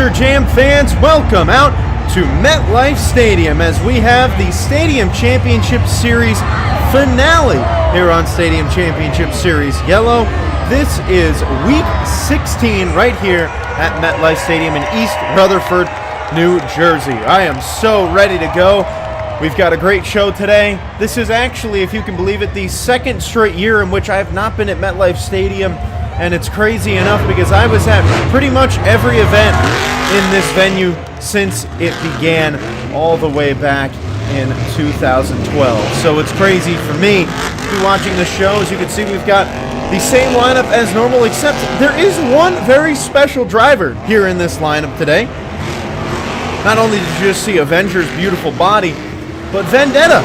Monster Jam fans, welcome out to MetLife Stadium as we have the Stadium Championship Series finale here on Stadium Championship Series Yellow. This is week 16 right here at MetLife Stadium in East Rutherford, New Jersey. I am so ready to go. We've got a great show today. This is actually, if you can believe it, the second straight year in which I have not been at MetLife Stadium, and it's crazy enough because I was at pretty much every event in this venue since it began all the way back in 2012. So it's crazy for me to be watching the show. As you can see, we've got the same lineup as normal, except there is one very special driver here in this lineup today. Not only did you just see Avenger's beautiful body, but Vendetta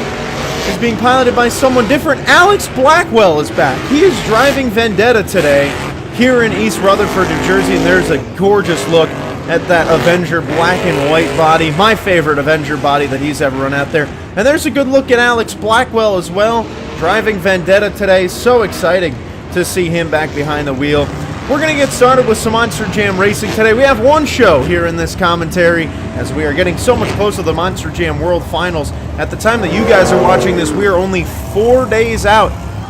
is being piloted by someone different. Alex Blackwell is back. He is driving Vendetta today here in East Rutherford, New Jersey, and there's a gorgeous look at that Avenger black and white body, my favorite Avenger body that he's ever run out there. And there's a good look at Alex Blackwell as well, driving Vendetta today. So exciting to see him back behind the wheel. We're going to get started with some Monster Jam racing today. We have one show here in this commentary as we are getting so much closer to the Monster Jam World Finals. At the time that you guys are watching this, we are only 4 days out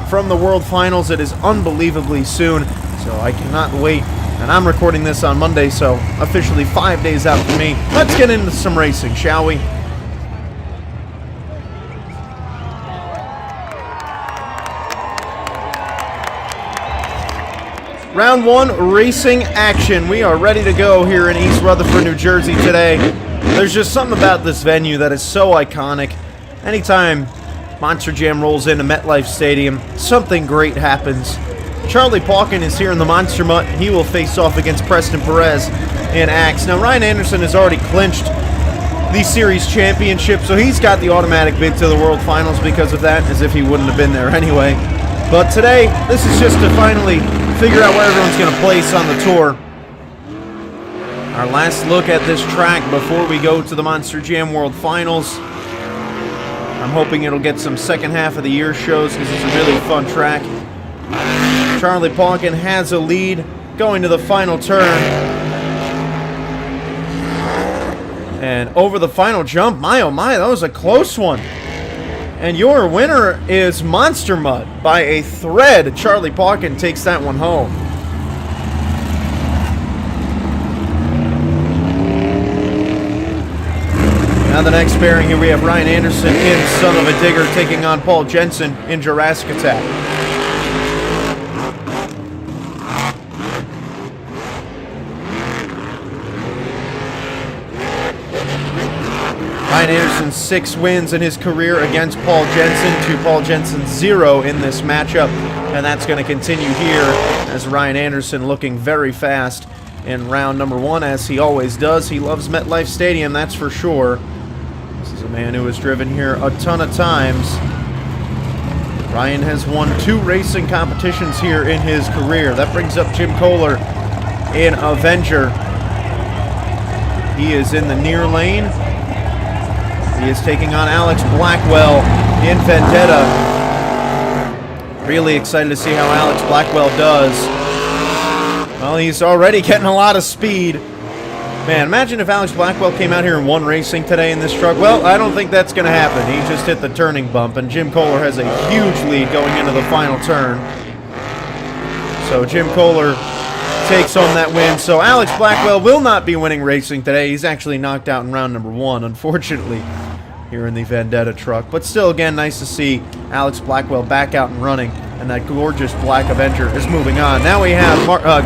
from the World Finals. It is unbelievably soon, so I cannot wait. And I'm recording this on Monday, so officially 5 days out for me. Let's get into some racing, shall we? Round one, racing action. We are ready to go here in East Rutherford, New Jersey today. There's just something about this venue that is so iconic. Anytime Monster Jam rolls into MetLife Stadium, something great happens. Charlie Pauken is here in the Monster Mutt. He will face off against Preston Perez in Axe. Now, Ryan Anderson has already clinched the series championship, so he's got the automatic bid to the World Finals because of that, as if he wouldn't have been there anyway. But today, this is just to finally figure out where everyone's going to place on the tour. Our last look at this track before we go to the Monster Jam World Finals. I'm hoping it'll get some second half of the year shows because it's a really fun track. Charlie Pauken has a lead going to the final turn. And over the final jump, my oh my, that was a close one. And your winner is Monster Mutt by a thread. Charlie Pauken takes that one home. Now the next pairing here, we have Ryan Anderson in Son of a Digger taking on Paul Jensen in Jurassic Attack. Ryan Anderson's 6 wins in his career against Paul Jensen to Paul Jensen's 0 in this matchup, and that's going to continue here as Ryan Anderson looking very fast in round number 1, as he always does. He loves MetLife Stadium, that's for sure. This is a man who has driven here a ton of times. Ryan has won 2 racing competitions here in his career. That brings up Jim Kohler in Avenger. He is in the near lane. He is taking on Alex Blackwell in Vendetta. Really excited to see how Alex Blackwell does. Well, he's already getting a lot of speed. Man, imagine if Alex Blackwell came out here and won racing today in this truck. Well, I don't think that's going to happen. He just hit the turning bump, and Jim Kohler has a huge lead going into the final turn. So Jim Kohler takes home that win. So Alex Blackwell will not be winning racing today. He's actually knocked out in round number 1, unfortunately, here in the Vendetta truck. But still, again, nice to see Alex Blackwell back out and running, and that gorgeous black Avenger is moving on. Now we have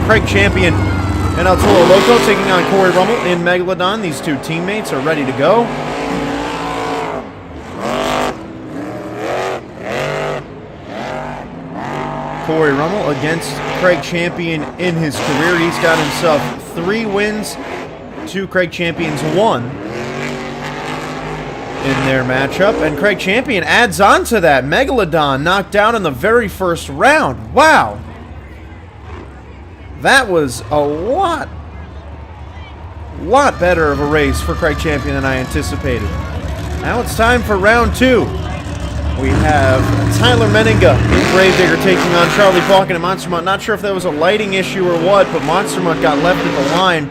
Craig Champion and El Toro Loco taking on Corey Rummel in Megalodon. These two teammates are ready to go. Corey Rummel against Craig Champion in his career. He's got himself 3 wins to Craig Champion's 1 in their matchup. And Craig Champion adds on to that. Megalodon knocked down in the very first round. Wow. That was a lot better of a race for Craig Champion than I anticipated. Now it's time for round 2. We have Tyler Menninga and Gravedigger taking on Charlie Falcon and Monster Mutt. Not sure if that was a lighting issue or what, but Monster Mutt got left at the line.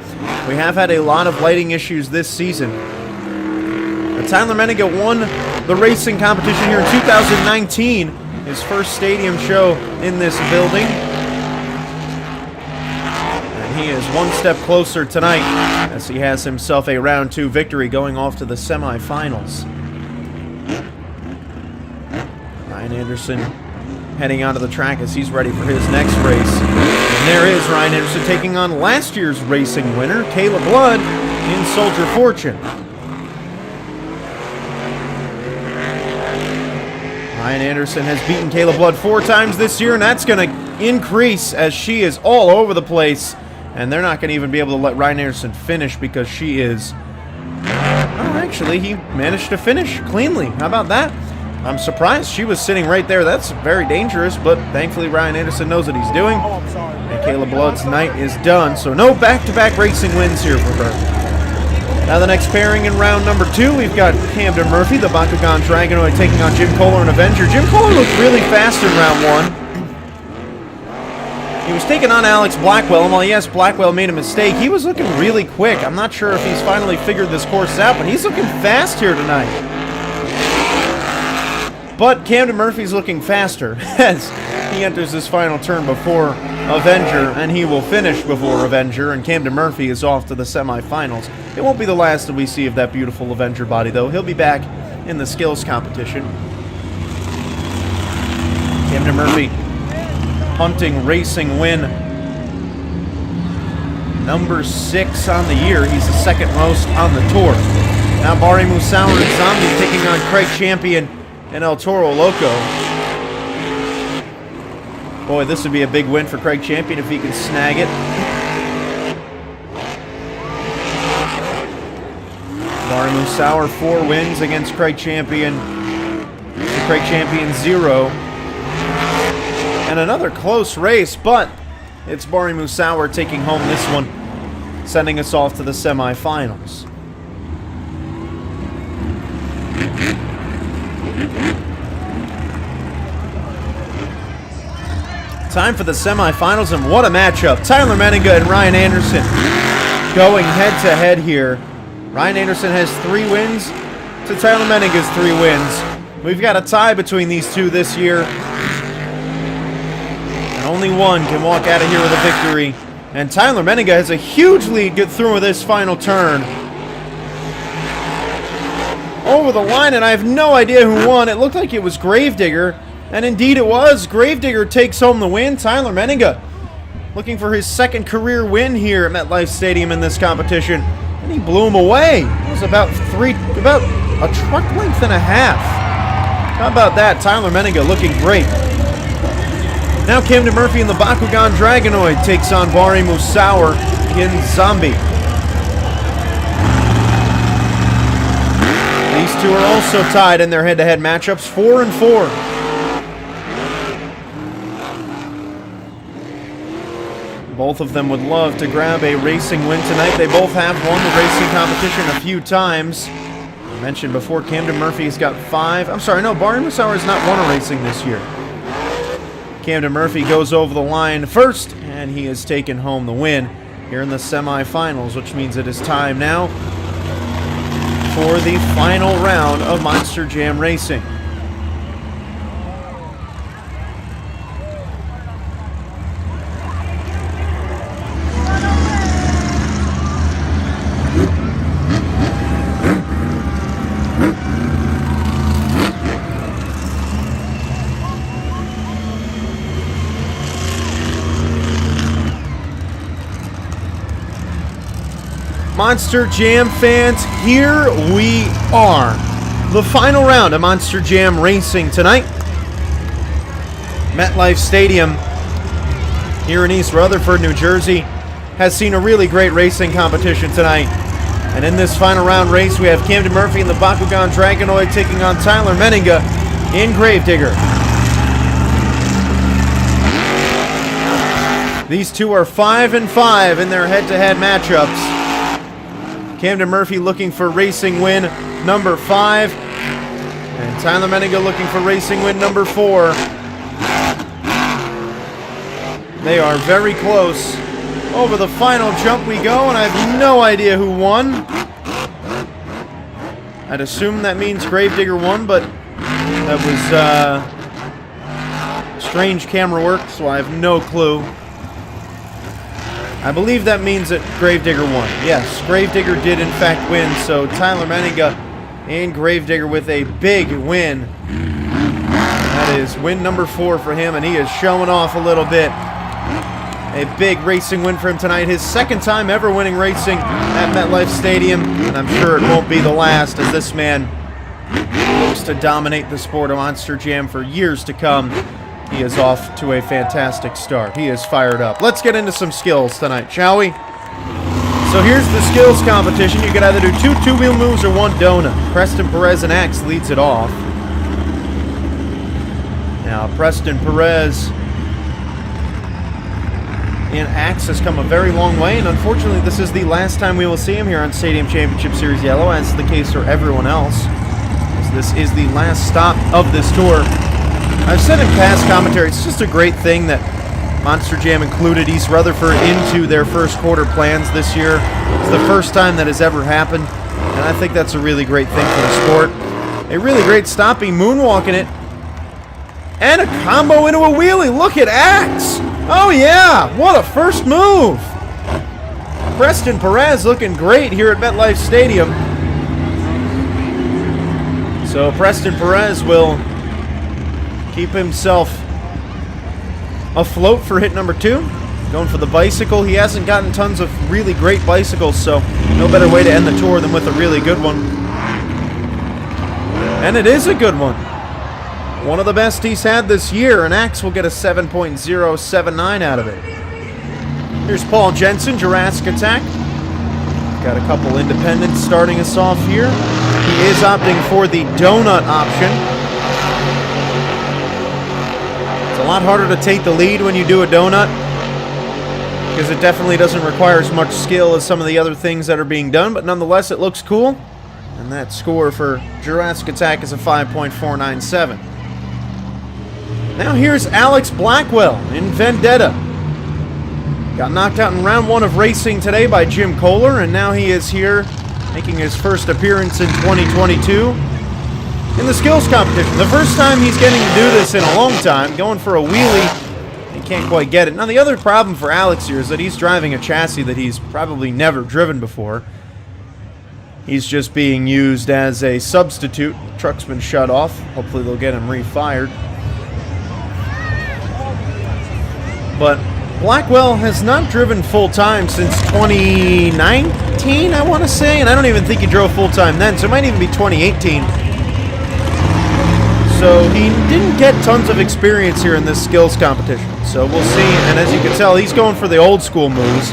We have had a lot of lighting issues this season. And Tyler Menninga won the racing competition here in 2019, his first stadium show in this building. And he is one step closer tonight as he has himself a round 2 victory going off to the semifinals. Ryan Anderson heading onto the track as he's ready for his next race. And there is Ryan Anderson taking on last year's racing winner, Caleb Blood, in Soldier Fortune. Ryan Anderson has beaten Caleb Blood 4 times this year, and that's going to increase as she is all over the place. And they're not going to even be able to let Ryan Anderson finish because she is... Oh, actually, he managed to finish cleanly. How about that? I'm surprised she was sitting right there. That's very dangerous, but thankfully Ryan Anderson knows what he's doing. And Caleb Blood's night is done, so no back-to-back racing wins here for her. Now the next pairing in round number 2, we've got Camden Murphy, the Bakugan Dragonoid, taking on Jim Kohler and Avenger. Jim Kohler looked really fast in round 1. He was taking on Alex Blackwell, and while yes, Blackwell made a mistake, he was looking really quick. I'm not sure if he's finally figured this course out, but he's looking fast here tonight. But Camden Murphy's looking faster as he enters this final turn before Avenger, and he will finish before Avenger, and Camden Murphy is off to the semifinals. It won't be the last that we see of that beautiful Avenger body, though. He'll be back in the skills competition. Camden Murphy hunting racing win number 6 on the year. He's the second most on the tour. Now Bari Musauer and Zombie taking on Craig Champion and El Toro Loco. Boy, this would be a big win for Craig Champion if he can snag it. Bari Musauer 4 wins against Craig Champion. Craig Champion 0. And another close race, but it's Bari Musauer taking home this one, sending us off to the semifinals. Time for the semifinals, and what a matchup. Tyler Menninga and Ryan Anderson going head-to-head here. Ryan Anderson has 3 wins to Tyler Menninga's 3 wins. We've got a tie between these two this year. And only one can walk out of here with a victory. And Tyler Menninga has a huge lead get through this final turn. Over the line, and I have no idea who won. It looked like it was Gravedigger. And indeed it was. Gravedigger takes home the win. Tyler Menninga looking for his 2nd career win here at MetLife Stadium in this competition. And he blew him away. It was about a truck length and a half. How about that? Tyler Menninga looking great. Now Camden Murphy and the Bakugan Dragonoid takes on Bari Musauer in Zombie. These two are also tied in their head-to-head matchups, 4-4. Both of them would love to grab a racing win tonight. They both have won the racing competition a few times. I mentioned before, Camden Murphy's got 5. I'm sorry, no, Bari Musauer has not won a racing this year. Camden Murphy goes over the line first, and he has taken home the win here in the semifinals, which means it is time now for the final round of Monster Jam Racing. Monster Jam fans, here we are. The final round of Monster Jam Racing tonight. MetLife Stadium here in East Rutherford, New Jersey, has seen a really great racing competition tonight. And in this final round race, we have Camden Murphy and the Bakugan Dragonoid taking on Tyler Menninga in Gravedigger. These two are 5-5 in their head-to-head matchups. Camden Murphy looking for racing win number 5. And Tyler Menninga looking for racing win number 4. They are very close. Over the final jump we go, and I have no idea who won. I'd assume that means Gravedigger won, but that was strange camera work, so I have no clue. I believe that means that Gravedigger won. Yes, Gravedigger did in fact win, so Tyler Menninga and Gravedigger with a big win. That is win number 4 for him, and he is showing off a little bit. A big racing win for him tonight. His second time ever winning racing at MetLife Stadium, and I'm sure it won't be the last, as this man looks to dominate the sport of Monster Jam for years to come. He is off to a fantastic start. He is fired up. Let's get into some skills tonight, shall we? So here's the skills competition. You can either do 2 two-wheel moves or 1 donut. Preston Perez and Axe leads it off. Now, Preston Perez and Axe has come a very long way, and unfortunately this is the last time we will see him here on Stadium Championship Series Yellow, as is the case for everyone else, as this is the last stop of this tour. I've said in past commentary, it's just a great thing that Monster Jam included East Rutherford into their first quarter plans this year. It's the first time that has ever happened, and I think that's a really great thing for the sport. A really great stopping, moonwalking it, and a combo into a wheelie. Look at Axe! Oh yeah, what a first move! Preston Perez looking great here at MetLife Stadium. So Preston Perez will keep himself afloat for hit number 2. Going for the bicycle. He hasn't gotten tons of really great bicycles, so no better way to end the tour than with a really good one. And it is a good one. One of the best he's had this year, and Axe will get a 7.079 out of it. Here's Paul Jensen, Jurassic Attack. Got a couple independents starting us off here. He is opting for the donut option. It's a lot harder to take the lead when you do a donut, because it definitely doesn't require as much skill as some of the other things that are being done, but nonetheless it looks cool. And that score for Jurassic Attack is a 5.497. Now here's Alex Blackwell in Vendetta. Got knocked out in round 1 of racing today by Jim Kohler, and now he is here making his first appearance in 2022 in the skills competition. The first time he's getting to do this in a long time, going for a wheelie. He can't quite get it. Now the other problem for Alex here is that he's driving a chassis that he's probably never driven before. He's just being used as a substitute. The truck's been shut off. Hopefully they'll get him refired. But Blackwell has not driven full-time since 2019, I want to say, and I don't even think he drove full-time then, so it might even be 2018. So he didn't get tons of experience here in this skills competition, so we'll see. And as you can tell, he's going for the old-school moves,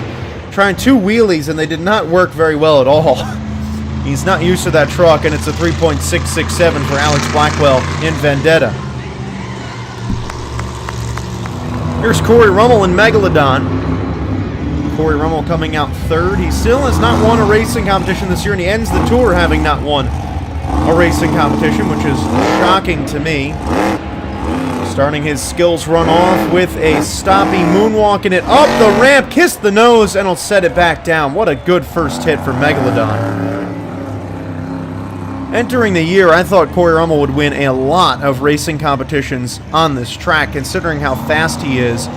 trying 2 wheelies, and they did not work very well at all. He's not used to that truck, and it's a 3.667 for Alex Blackwell in Vendetta. Here's Corey Rummel in Megalodon. Corey Rummel coming out 3rd. He still has not won a racing competition this year, and he ends the tour having not won a racing competition, which is shocking to me. Starting his skills run off with a stopping moonwalking it up the ramp, kissed the nose, and will set it back down. What a good first hit for Megalodon. Entering the year, I thought Corey Rummel would win a lot of racing competitions on this track, considering how fast he is.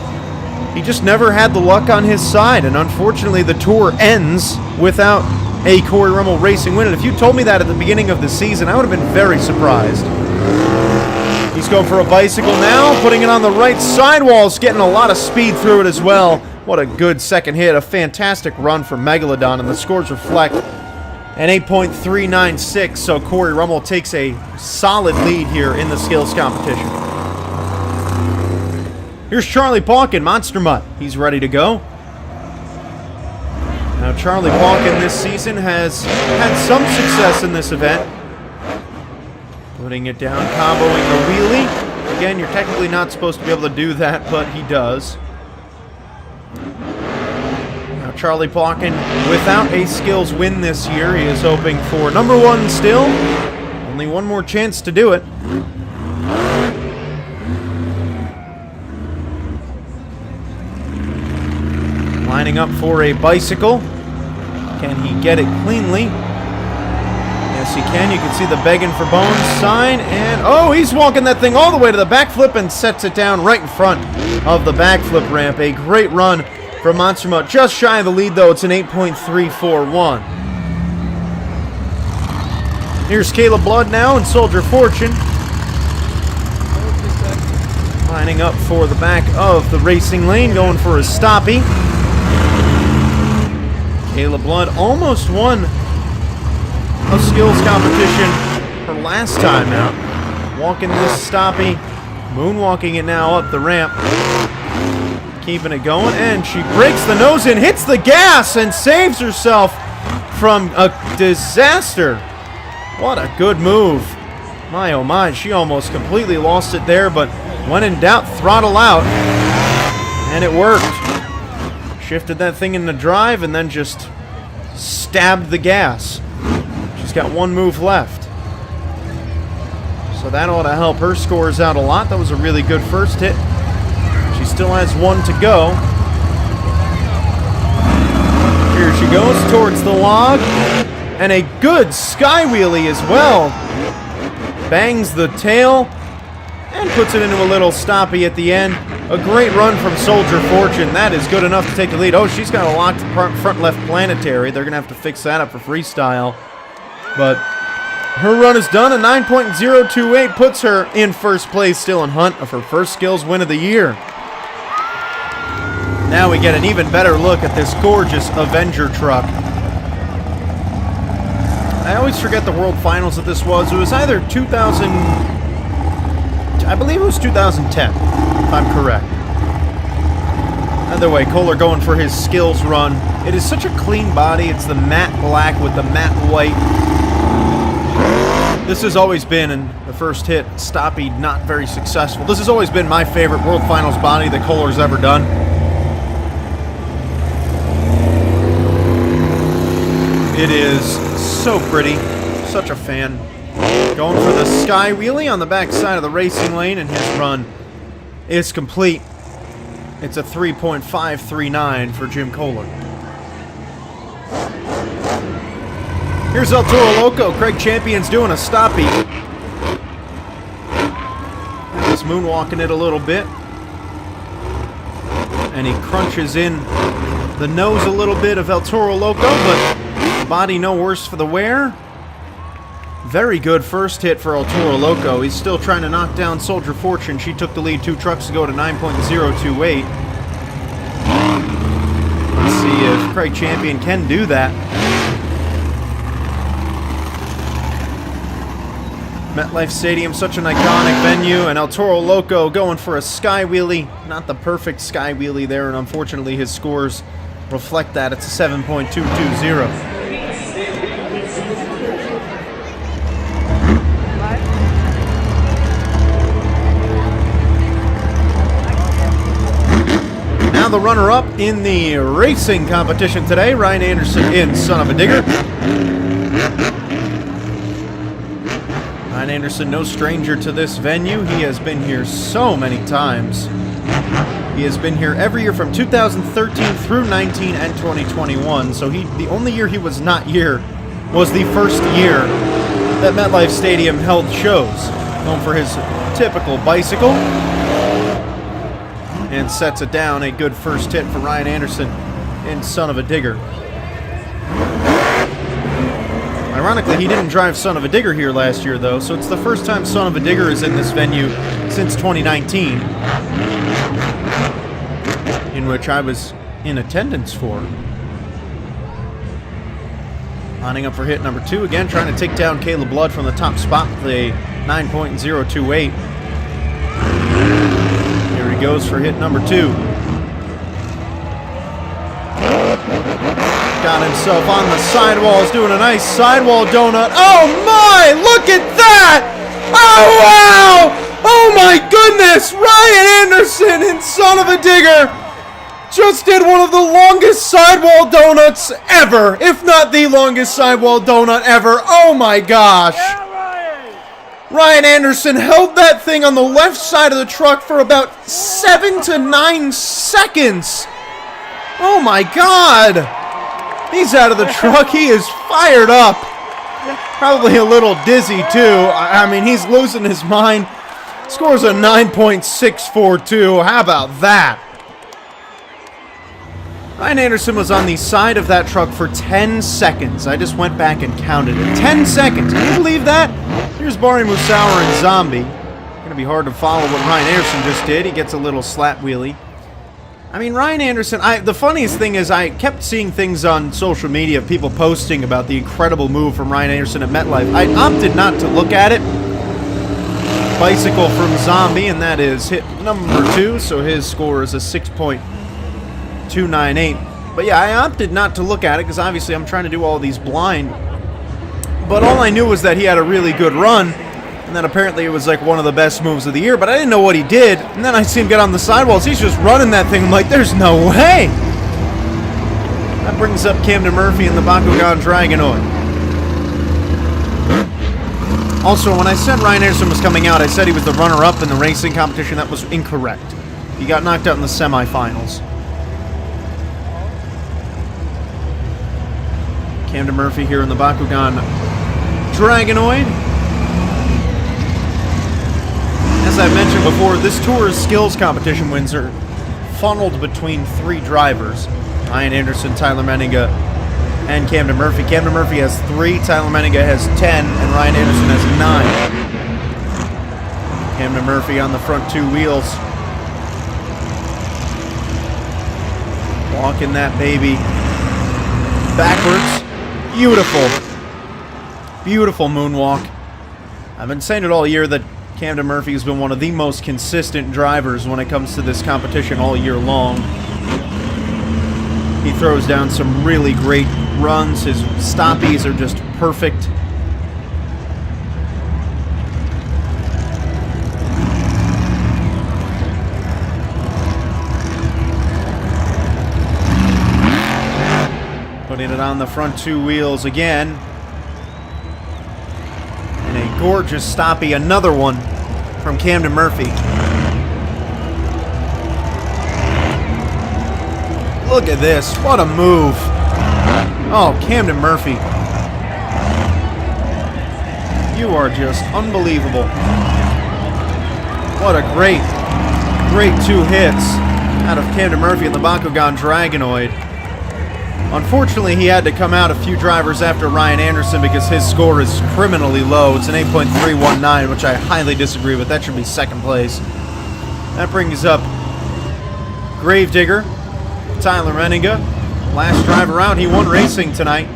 He just never had the luck on his side, and unfortunately the tour ends without a Corey Rummel racing win. And if you told me that at the beginning of the season, I would have been very surprised. He's going for a bicycle now, putting it on the right sidewall. He's getting a lot of speed through it as well. What a good second hit. A fantastic run for Megalodon, and the scores reflect an 8.396, so Corey Rummel takes a solid lead here in the skills competition. Here's Charlie Pauken, Monster Mutt. He's ready to go. Now Charlie Pauken this season has had some success in this event. Putting it down, comboing the wheelie. Again, you're technically not supposed to be able to do that, but he does. Charlie Pauken, without a skills win this year, he is hoping for number 1 still. Only one more chance to do it. Lining up for a bicycle. Can he get it cleanly? Yes, he can. You can see the begging for bones sign. And, oh, he's walking that thing all the way to the backflip and sets it down right in front of the backflip ramp. A great run from Monster Mutt. Just shy of the lead, though. It's an 8.341. Here's Caleb Blood now and Soldier Fortune. Lining up for the back of the racing lane, going for a stoppie. Caleb Blood almost won a skills competition her last time out. Walking this stoppie, moonwalking it now up the ramp. Keeping it going, and she breaks the nose in, hits the gas, and saves herself from a disaster. What a good move. My oh my, she almost completely lost it there, but when in doubt, throttle out. And it worked. Shifted that thing into drive and then just stabbed the gas. She's got one move left. So that ought to help her scores out a lot. That was a really good first hit. She still has one to go. Here she goes towards the log. And a good sky wheelie as well. Bangs the tail and puts it into a little stoppie at the end. A great run from Soldier Fortune. That is good enough to take the lead. Oh, she's got a locked front left planetary. They're going to have to fix that up for freestyle. But her run is done. A 9.028 puts her in first place, still in hunt of her first skills win of the year. Now we get an even better look at this gorgeous Avenger truck. I always forget the World Finals that this was. It was either 2000... I believe it was 2010, if I'm correct. Either way, Kohler going for his skills run. It is such a clean body. It's the matte black with the matte white. This has always been, in the first hit, stoppie, not very successful. This has always been my favorite World Finals body that Kohler's ever done. It is so pretty. Such a fan. Going for the sky wheelie on the back side of the racing lane, and his run is complete. It's a 3.539 for Jim Kohler. Here's El Toro Loco. Craig Champion's doing a stoppie. He's moonwalking it a little bit. And he crunches in the nose a little bit of El Toro Loco, but body no worse for the wear. Very good first hit for El Toro Loco. He's still trying to knock down Soldier Fortune. She took the lead 2 trucks ago to 9.028. Let's see if Craig Champion can do that. MetLife Stadium, such an iconic venue, and El Toro Loco going for a sky wheelie. Not the perfect sky wheelie there, and unfortunately his scores reflect that. It's a 7.220. Now the runner-up in the racing competition today, Ryan Anderson in Son of a Digger. Ryan Anderson, no stranger to this venue. He has been here so many times. He has been here every year from 2013 through 19 and 2021. So the only year he was not here was the first year that MetLife Stadium held shows. Known for his typical bicycle. And sets it down. A good first hit for Ryan Anderson in Son of a Digger. Ironically, he didn't drive Son of a Digger here last year, though, so it's the first time Son of a Digger is in this venue since 2019, in which I was in attendance for. Lining up for hit number 2, again trying to take down Caleb Blood from the top spot with a 9.028. Here he goes for hit number 2. Got himself on the sidewalls, doing a nice sidewall donut. Oh my, look at that! Oh wow! Oh my goodness! Ryan Anderson in Son of a Digger just did one of the longest sidewall donuts ever, if not the longest sidewall donut ever. Oh my gosh! Ryan Anderson held that thing on the left side of the truck for about 7 to 9 seconds. Oh my God. He's out of the truck. He is fired up. Probably a little dizzy too. I mean, he's losing his mind. Scores a 9.642. How about that? Ryan Anderson was on the side of that truck for 10 seconds. I just went back and counted it. 10 seconds. Can you believe that? Here's Barry Musauer and Zombie. Going to be hard to follow what Ryan Anderson just did. He gets a little slap wheelie. I mean, Ryan Anderson, the funniest thing is I kept seeing things on social media of people posting about the incredible move from Ryan Anderson at MetLife. I opted not to look at it. Bicycle from Zombie, and that is hit number 2, so his score is a 6.298. But yeah, I opted not to look at it because obviously I'm trying to do all these blind. But all I knew was that he had a really good run, and then apparently it was like one of the best moves of the year, but I didn't know what he did. And then I see him get on the sidewalls. He's just running that thing. I'm like, there's no way. That brings up Camden Murphy and the Bakugan Dragonoid. Also, when I said Ryan Anderson was coming out, I said he was the runner-up in the racing competition. That was incorrect. He got knocked out in the semifinals. Camden Murphy here in the Bakugan Dragonoid. As I mentioned before, this tour's skills competition wins are funneled between 3 drivers. Ryan Anderson, Tyler Menninga, and Camden Murphy. Camden Murphy has 3, Tyler Menninga has 10, and Ryan Anderson has 9. Camden Murphy on the front 2 wheels. Walking that baby backwards. Beautiful. Beautiful moonwalk. I've been saying it all year that Camden Murphy has been one of the most consistent drivers when it comes to this competition all year long. He throws down some really great runs. His stoppies are just perfect. Putting it on the front 2 wheels again. And a gorgeous stoppie, another one from Camden Murphy. Look at this. What a move. Oh, Camden Murphy. You are just unbelievable. What a great 2 hits out of Camden Murphy in the Bakugan Dragonoid. Unfortunately, he had to come out a few drivers after Ryan Anderson because his score is criminally low. It's an 8.319, which I highly disagree with. That should be 2nd place. That brings up Gravedigger, Tyler Menninga. Last driver out. He won racing tonight.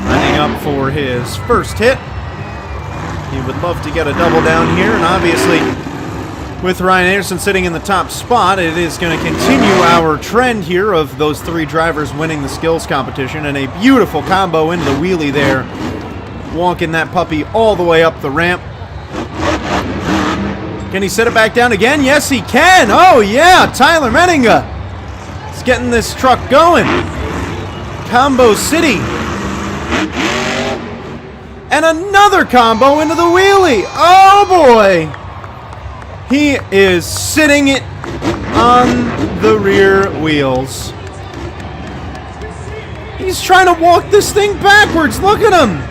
Lining up for his first hit. He would love to get a double down here, and obviously, with Ryan Anderson sitting in the top spot, it is going to continue our trend here of those 3 drivers winning the skills competition, and a beautiful combo into the wheelie there. Walking that puppy all the way up the ramp. Can he set it back down again? Yes, he can. Oh, yeah. Tyler Menninga is getting this truck going. Combo City. And another combo into the wheelie. Oh, boy. He is sitting it on the rear wheels. He's trying to walk this thing backwards. Look at him.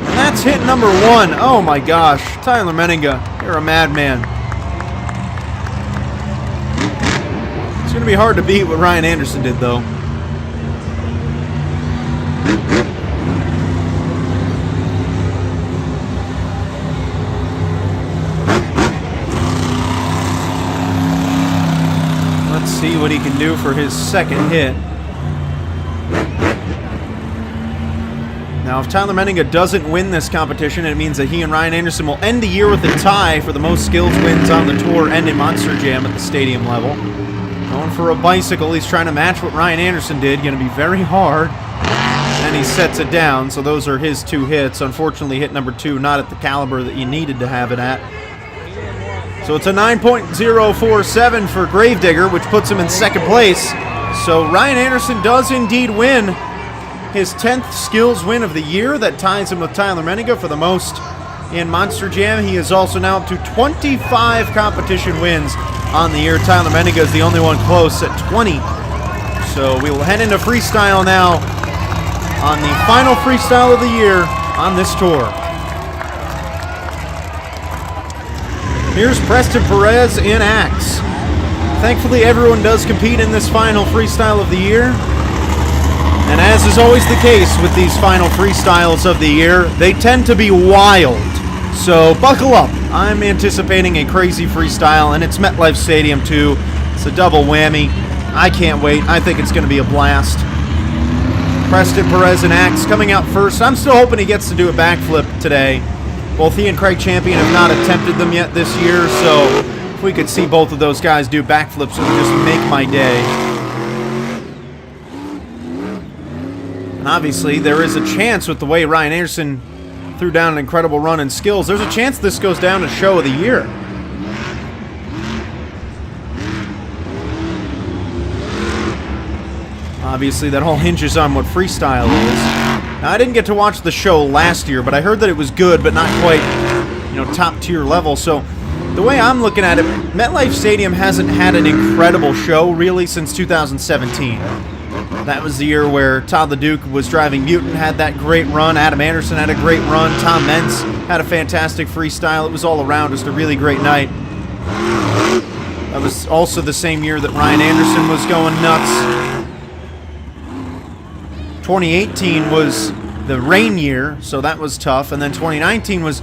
And that's hit number 1. Oh my gosh. Tyler Menninga, you're a madman. It's going to be hard to beat what Ryan Anderson did, though. See what he can do for his 2nd hit. Now, if Tyler Menninga doesn't win this competition, it means that he and Ryan Anderson will end the year with a tie for the most skills wins on the tour and in Monster Jam at the stadium level. Going for a bicycle. He's trying to match what Ryan Anderson did. Going to be very hard. And he sets it down. So those are his 2 hits. Unfortunately, hit number 2 not at the caliber that you needed to have it at. So it's a 9.047 for Gravedigger, which puts him in 2nd place. So Ryan Anderson does indeed win his 10th skills win of the year. That ties him with Tyler Menninga for the most in Monster Jam. He is also now up to 25 competition wins on the year. Tyler Menninga is the only one close at 20. So we will head into freestyle now on the final freestyle of the year on this tour. Here's Preston Perez in Axe. Thankfully, everyone does compete in this final freestyle of the year. And as is always the case with these final freestyles of the year, they tend to be wild. So buckle up. I'm anticipating a crazy freestyle, and it's MetLife Stadium too. It's a double whammy. I can't wait. I think it's going to be a blast. Preston Perez and Axe coming out first. I'm still hoping he gets to do a backflip today. Both he and Craig Champion have not attempted them yet this year, so if we could see both of those guys do backflips, it would just make my day. And obviously, there is a chance with the way Ryan Anderson threw down an incredible run in skills. There's a chance this goes down to show of the year. Obviously, that all hinges on what freestyle is. Now, I didn't get to watch the show last year, but I heard that it was good, but not quite, top-tier level. So, the way I'm looking at it, MetLife Stadium hasn't had an incredible show, really, since 2017. That was the year where Todd the Duke was driving Mutant, had that great run. Adam Anderson had a great run. Tom Mentz had a fantastic freestyle. It was all around just a really great night. That was also the same year that Ryan Anderson was going nuts. 2018 was the rain year, so that was tough. And then 2019 was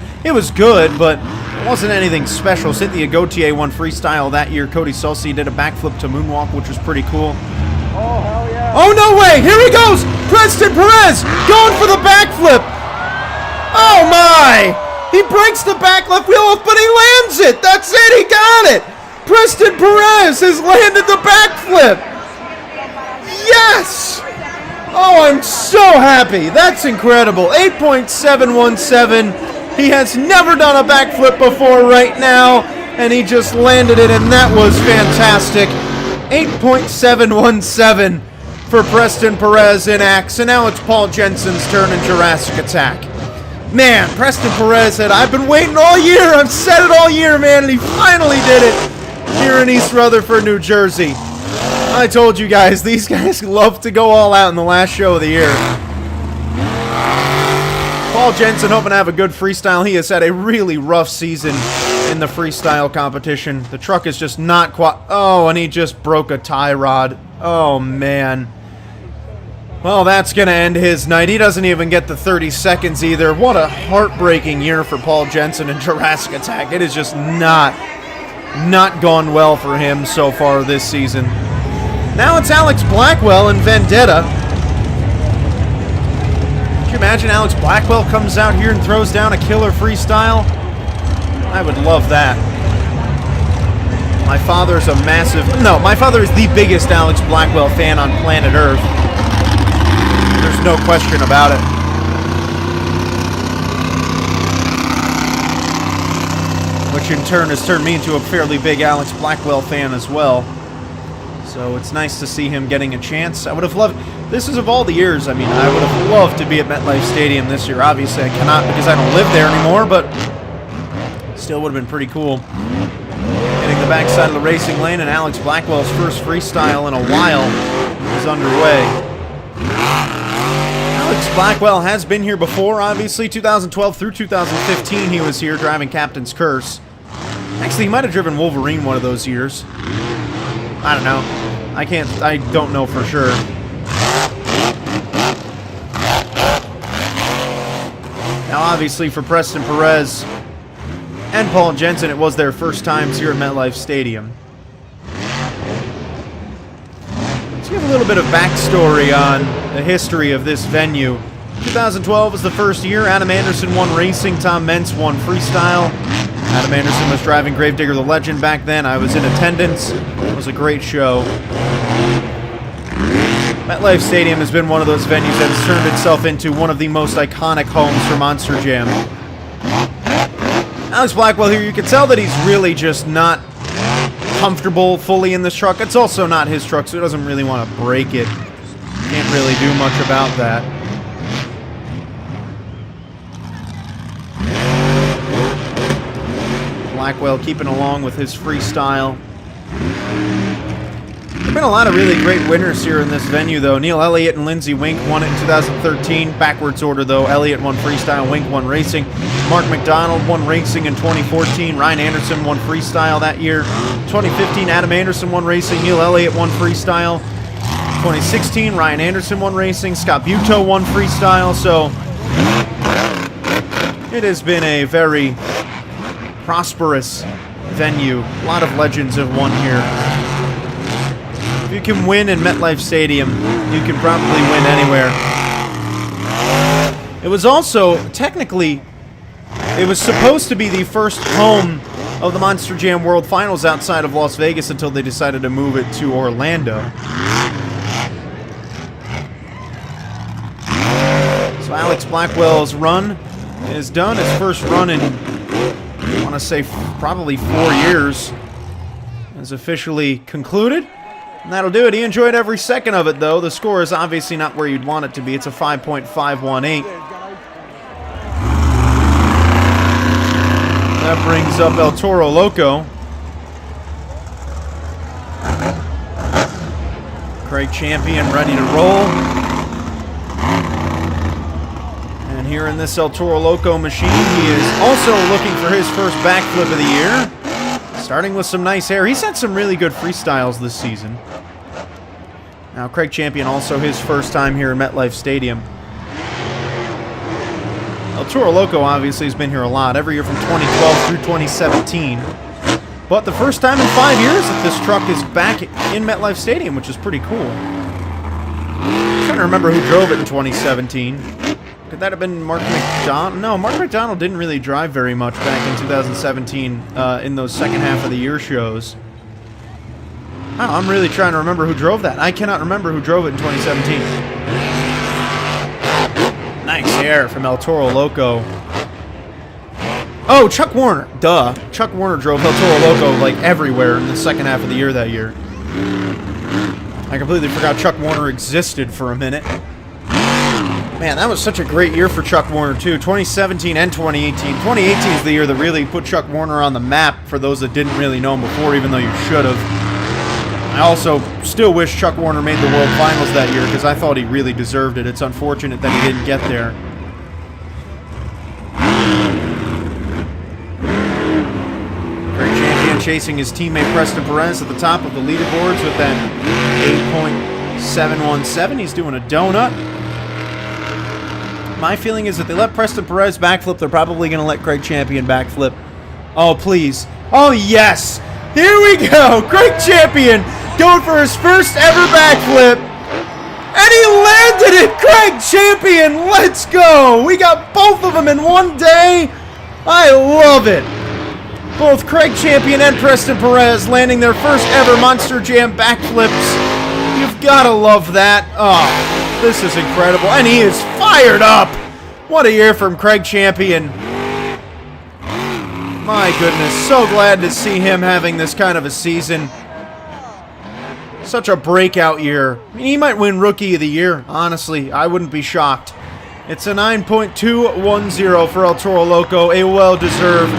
good, but it wasn't anything special. Cynthia Gauthier won freestyle that year. Cody Sulci did a backflip to moonwalk, which was pretty cool. Oh, hell yeah. Oh, no way! Here he goes! Preston Perez going for the backflip! Oh, my! He breaks the back left wheel off, but he lands it! That's it! He got it! Preston Perez has landed the backflip! Yes! Oh, I'm so happy. That's incredible. 8.717. He has never done a backflip before right now, and he just landed it, and that was fantastic. 8.717 for Preston Perez in Axe, and now it's Paul Jensen's turn in Jurassic Attack. Man, Preston Perez said, I've been waiting all year. I've said it all year, man, and he finally did it here in East Rutherford, New Jersey. I told you guys, these guys love to go all out in the last show of the year. Paul Jensen hoping to have a good freestyle. He has had a really rough season in the freestyle competition. The truck is just not quite... Oh, and he just broke a tie rod. Oh, man. Well, that's going to end his night. He doesn't even get the 30 seconds either. What a heartbreaking year for Paul Jensen in Jurassic Attack. It has just not gone well for him so far this season. Now it's Alex Blackwell in Vendetta. Could you imagine Alex Blackwell comes out here and throws down a killer freestyle? I would love that. My father is my father is the biggest Alex Blackwell fan on planet Earth. There's no question about it. Which in turn has turned me into a fairly big Alex Blackwell fan as well. So it's nice to see him getting a chance. I would have loved... This is of all the years, I mean, I would have loved to be at MetLife Stadium this year. Obviously, I cannot because I don't live there anymore, but still would have been pretty cool. Hitting the backside of the racing lane, and Alex Blackwell's first freestyle in a while is underway. Alex Blackwell has been here before, obviously. 2012 through 2015, he was here driving Captain's Curse. Actually, he might have driven Wolverine one of those years. I don't know. I don't know for sure. Now, obviously, for Preston Perez and Paul Jensen, it was their first times here at MetLife Stadium. Let's give a little bit of backstory on the history of this venue. 2012 was the first year. Adam Anderson won racing. Tom Mentz won freestyle. Adam Anderson was driving Gravedigger the Legend back then. I was in attendance. It was a great show. MetLife Stadium has been one of those venues that has turned itself into one of the most iconic homes for Monster Jam. Alex Blackwell here, you can tell that he's really just not comfortable fully in this truck. It's also not his truck, so he doesn't really want to break it. Can't really do much about that. Blackwell keeping along with his freestyle. There have been a lot of really great winners here in this venue, though. Neil Elliott and Lindsey Wink won it in 2013. Backwards order, though. Elliott won freestyle, Wink won racing. Mark McDonald won racing in 2014. Ryan Anderson won freestyle that year. 2015, Adam Anderson won racing. Neil Elliott won freestyle. 2016, Ryan Anderson won racing. Scott Buteau won freestyle. So it has been a very prosperous venue. A lot of legends have won here. If you can win in MetLife Stadium, you can probably win anywhere. It was also, technically, it was supposed to be the first home of the Monster Jam World Finals outside of Las Vegas until they decided to move it to Orlando. So Alex Blackwell's run is done. His first run in, I want to say, probably 4 years is officially concluded. And that'll do it. He enjoyed every second of it, though. The score is obviously not where you'd want it to be. It's a 5.518. That brings up El Toro Loco. Craig Champion ready to roll. And here in this El Toro Loco machine, he is also looking for his first backflip of the year. Starting with some nice air. He's had some really good freestyles this season. Now, Craig Champion also his first time here in MetLife Stadium. El Toro Loco obviously has been here a lot, every year from 2012 through 2017. But the first time in 5 years that this truck is back in MetLife Stadium, which is pretty cool. I'm trying to remember who drove it in 2017. Could that have been Mark McDonald? No, Mark McDonald didn't really drive very much back in 2017 in those second half of the year shows. Wow, I'm really trying to remember who drove that. I cannot remember who drove it in 2017. Nice air from El Toro Loco. Oh, Chuck Warner. Duh. Chuck Warner drove El Toro Loco like everywhere in the second half of the year that year. I completely forgot Chuck Warner existed for a minute. Man, that was such a great year for Chuck Warner, too. 2017 and 2018. 2018 is the year that really put Chuck Warner on the map for those that didn't really know him before, even though you should have. I also still wish Chuck Warner made the World Finals that year because I thought he really deserved it. It's unfortunate that he didn't get there. Craig Champion chasing his teammate Preston Perez at the top of the leaderboards with that 8.717. He's doing a donut. My feeling is that they let Preston Perez backflip, they're probably going to let Craig Champion backflip. Oh, please. Oh, yes. Here we go. Craig Champion going for his first ever backflip. And he landed it. Craig Champion, let's go. We got both of them in one day. I love it. Both Craig Champion and Preston Perez landing their first ever Monster Jam backflips. You've got to love that. Oh, this is incredible. And he is fired up. What a year from Craig Champion. My goodness, so glad to see him having this kind of a season. Such a breakout year. I mean, he might win Rookie of the Year, honestly. I wouldn't be shocked. It's a 9.210 for El Toro Loco, a well-deserved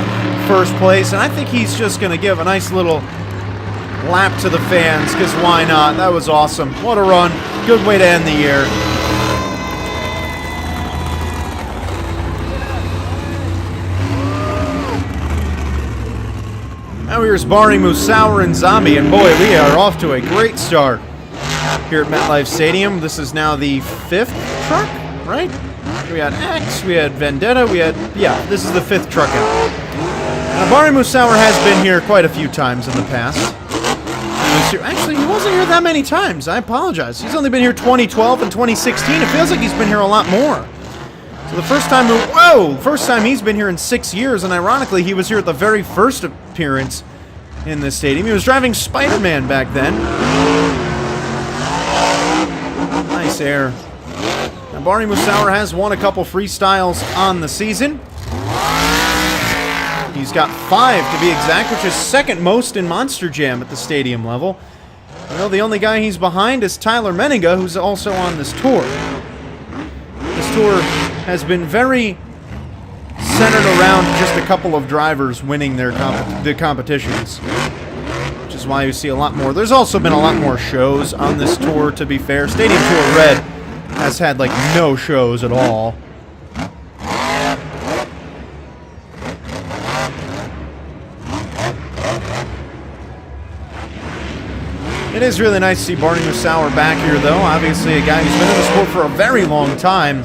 first place. And I think he's just going to give a nice little lap to the fans, because why not? That was awesome. What a run. Good way to end the year. Now here's Barney Musauer and Zombie, and boy, we are off to a great start here at MetLife Stadium. This is now the 5th truck, right? We had X, we had Vendetta, this is the 5th truck out. Now Barney Musauer has been here quite a few times in the past. Actually, he wasn't here that many times. I apologize. He's only been here 2012 and 2016. It feels like he's been here a lot more. So the first time he's been here in 6 years, and ironically, he was here at the very first appearance in this stadium. He was driving Spider-Man back then. Nice air. Now, Barney Musauer has won a couple freestyles on the season. He's got 5 to be exact, which is second most in Monster Jam at the stadium level. Well, the only guy he's behind is Tyler Menninga, who's also on this tour. This tour has been very centered around just a couple of drivers winning their competitions, which is why you see a lot more. There's also been a lot more shows on this tour, to be fair. Stadium Tour Red has had, like, no shows at all. It is really nice to see Barney Musauer back here, though. Obviously, a guy who's been in the sport for a very long time.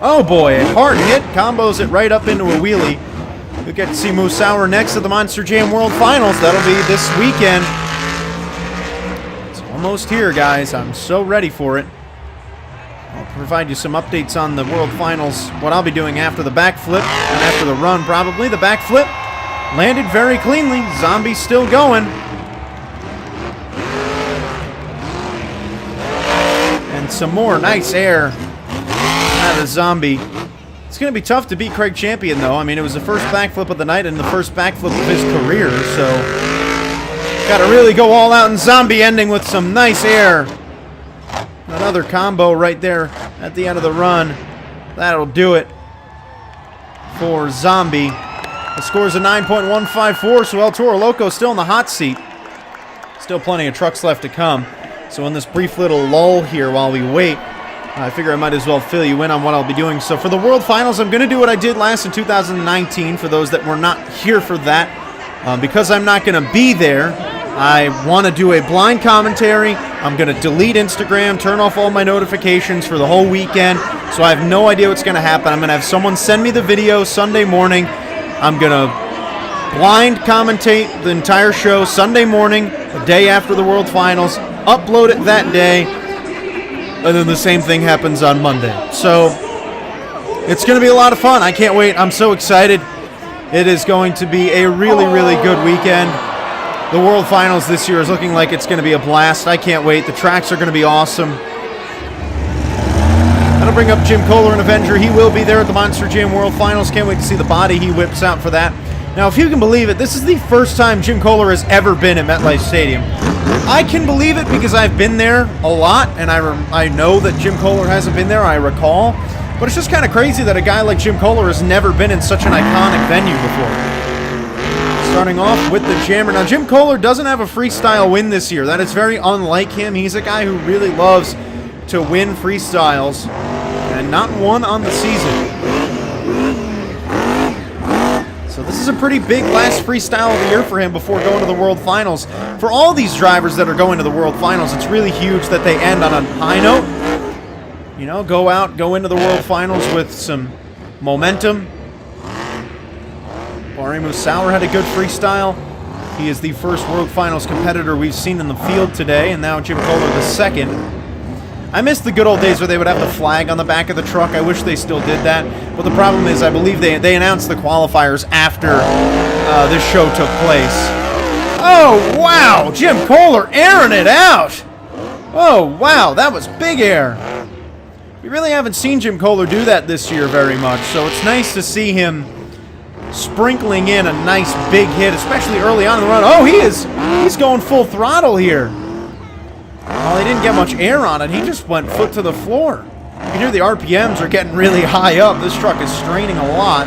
Oh boy, a hard hit. Combos it right up into a wheelie. You'll get to see Musauer next to the Monster Jam World Finals. That'll be this weekend. It's almost here, guys. I'm so ready for it. I'll provide you some updates on the World Finals, what I'll be doing after the backflip, and after the run, probably. The backflip landed very cleanly. Zombie's still going. And some more nice air out of the Zombie. It's going to be tough to beat Craig Champion, though. I mean, it was the first backflip of the night and the first backflip of his career, so got to really go all out in Zombie, ending with some nice air. Another combo right there at the end of the run. That'll do it for Zombie. The score's a 9.154, so El Toro Loco still in the hot seat. Still plenty of trucks left to come. So in this brief little lull here while we wait, I figure I might as well fill you in on what I'll be doing. So for the World Finals, I'm going to do what I did last in 2019 for those that were not here for that. Because I'm not going to be there, I want to do a blind commentary. I'm going to delete Instagram, turn off all my notifications for the whole weekend, so I have no idea what's going to happen. I'm going to have someone send me the video Sunday morning. I'm going to blind commentate the entire show Sunday morning, the day after the World Finals, upload it that day, and then the same thing happens on Monday. So it's going to be a lot of fun. I can't wait. I'm so excited. It is going to be a really, really good weekend. The World Finals this year is looking like it's going to be a blast. I can't wait. The tracks are going to be awesome. That'll bring up Jim Kohler and Avenger. He will be there at the Monster Jam World Finals. Can't wait to see the body he whips out for that. Now, if you can believe it, this is the first time Jim Kohler has ever been at MetLife Stadium. I can believe it because I've been there a lot, and I know that Jim Kohler hasn't been there, I recall. But it's just kind of crazy that a guy like Jim Kohler has never been in such an iconic venue before. Starting off with the Jammer. Now, Jim Kohler doesn't have a freestyle win this year. That is very unlike him. He's a guy who really loves to win freestyles, and not one on the season. So this is a pretty big last freestyle of the year for him before going to the World Finals. For all these drivers that are going to the World Finals, it's really huge that they end on a high note. You know, go into the World Finals with some momentum. Barney Musauer had a good freestyle. He is the first World Finals competitor we've seen in the field today, and now Jim Kohler the second. I miss the good old days where they would have the flag on the back of the truck. I wish they still did that. But the problem is, I believe they announced the qualifiers after this show took place. Oh, wow! Jim Kohler airing it out! Oh, wow, that was big air. We really haven't seen Jim Kohler do that this year very much, so it's nice to see him sprinkling in a nice big hit, especially early on in the run. Oh, he's going full throttle here. Well, he didn't get much air on it. He just went foot to the floor. You can hear the RPMs are getting really high up. This truck is straining a lot.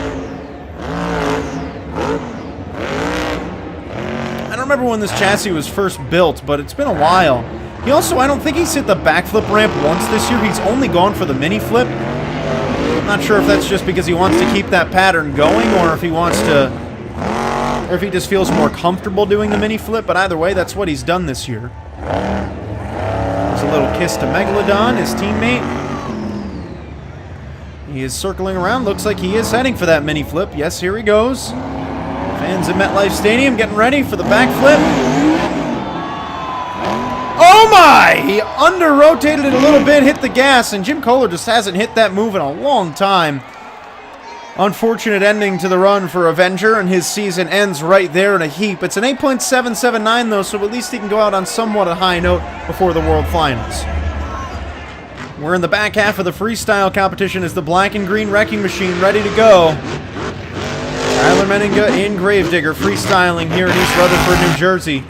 I don't remember when this chassis was first built, but it's been a while. He also, I don't think he's hit the backflip ramp once this year. He's only gone for the mini flip. I'm not sure if that's just because he wants to keep that pattern going, or if he wants to, or if he just feels more comfortable doing the mini flip, but either way, that's what he's done this year. There's a little kiss to Megalodon, his teammate. He is circling around. Looks like he is heading for that mini flip. Yes, here he goes. Fans at MetLife Stadium getting ready for the backflip. Oh my! He under-rotated it a little bit, hit the gas, and Jim Kohler just hasn't hit that move in a long time. Unfortunate ending to the run for Avenger, and his season ends right there in a heap. It's an 8.779 though, so at least he can go out on somewhat a high note before the World Finals. We're in the back half of the freestyle competition as the black and green wrecking machine ready to go. Tyler Menninga in Gravedigger, freestyling here in East Rutherford, New Jersey.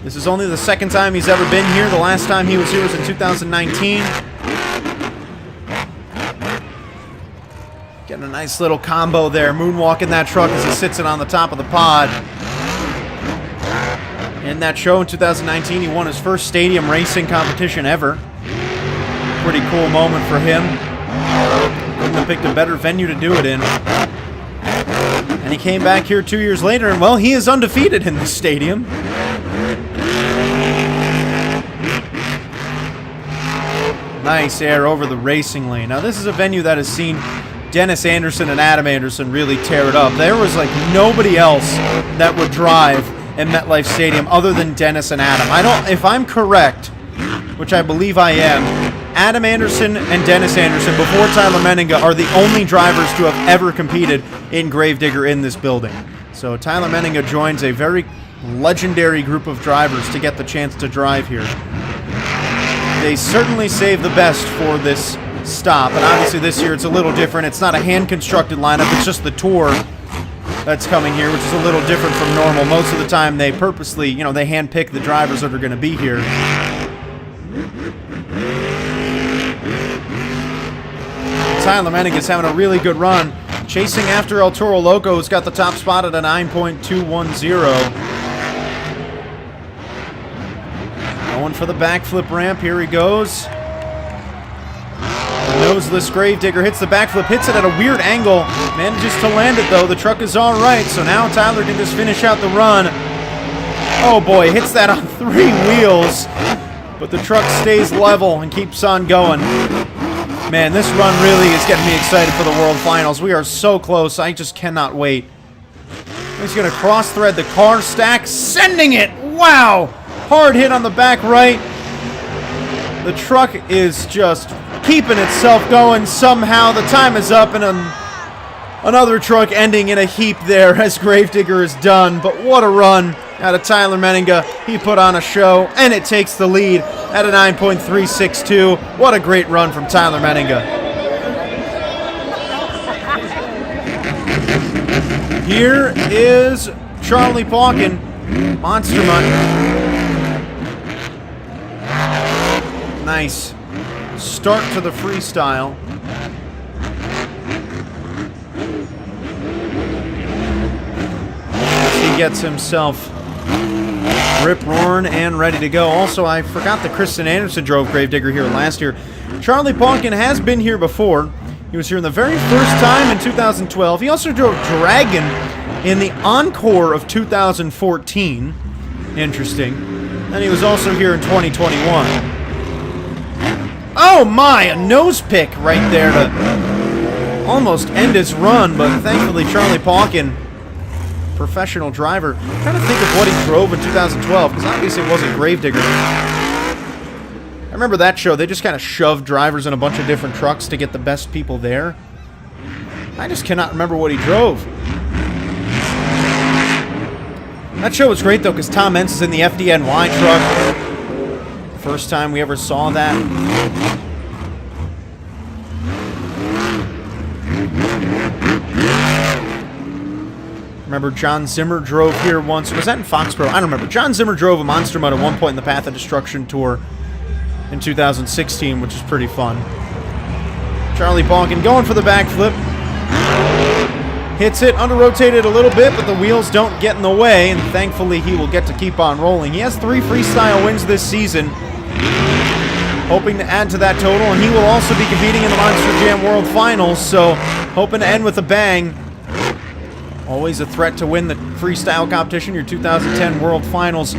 This is only the second time he's ever been here. The last time he was here was in 2019. Getting a nice little combo there, moonwalking that truck as he sits it on the top of the pod. In that show in 2019, he won his first stadium racing competition ever. Pretty cool moment for him. Couldn't have picked a better venue to do it in. And he came back here 2 years later, and well, he is undefeated in this stadium. Nice air over the racing lane. Now, this is a venue that has seen Dennis Anderson and Adam Anderson really tear it up. There was like nobody else that would drive in MetLife Stadium other than Dennis and Adam. If I'm correct, which I believe I am, Adam Anderson and Dennis Anderson, before Tyler Menninga, are the only drivers to have ever competed in Gravedigger in this building. So Tyler Menninga joins a very legendary group of drivers to get the chance to drive here. They certainly saved the best for this stop, and obviously this year it's a little different. It's not a hand-constructed lineup, it's just the tour that's coming here, which is a little different from normal. Most of the time they purposely, they hand-pick the drivers that are going to be here. Tyler Menninga's having a really good run, chasing after El Toro Loco, who's got the top spot at a 9.210. Going for the backflip ramp, here he goes. Noseless Gravedigger hits the backflip, hits it at a weird angle, manages to land it though. The truck is all right, so now Tyler can just finish out the run. Oh boy, hits that on 3 wheels, but the truck stays level and keeps on going. Man, this run really is getting me excited for the World Finals. We are so close, I just cannot wait. He's going to cross-thread the car stack, sending it! Wow! Hard hit on the back right. The truck is just keeping itself going somehow. The time is up, and another truck ending in a heap there as Gravedigger is done. But what a run out of Tyler Menninga. He put on a show, and it takes the lead at a 9.362. What a great run from Tyler Menninga. Here is Charlie Pauken, Monster Mutt. Nice start to the freestyle. He gets himself rip-roaring and ready to go. Also, I forgot that Kristen Anderson drove Gravedigger here last year. Charlie Pauken has been here before. He was here in the very first time in 2012. He also drove Dragon in the Encore of 2014. Interesting. And he was also here in 2021. Oh my, a nose pick right there to almost end his run, but thankfully Charlie Pauken, professional driver. I'm trying to think of what he drove in 2012, because obviously it wasn't Gravedigger. I remember that show, they just kind of shoved drivers in a bunch of different trucks to get the best people there. I just cannot remember what he drove. That show was great though, because Tom Entz is in the FDNY truck. First time we ever saw that. Remember John Zimmer drove here once. Was that in Foxborough? I don't remember. John Zimmer drove a Monster Mutt at one point in the Path of Destruction tour in 2016, which is pretty fun. Charlie Pauken going for the backflip. Hits it, under-rotated a little bit, but the wheels don't get in the way, and thankfully he will get to keep on rolling. He has 3 freestyle wins this season, hoping to add to that total, and he will also be competing in the Monster Jam World Finals, so hoping to end with a bang. Always a threat to win the freestyle competition, your 2010 World Finals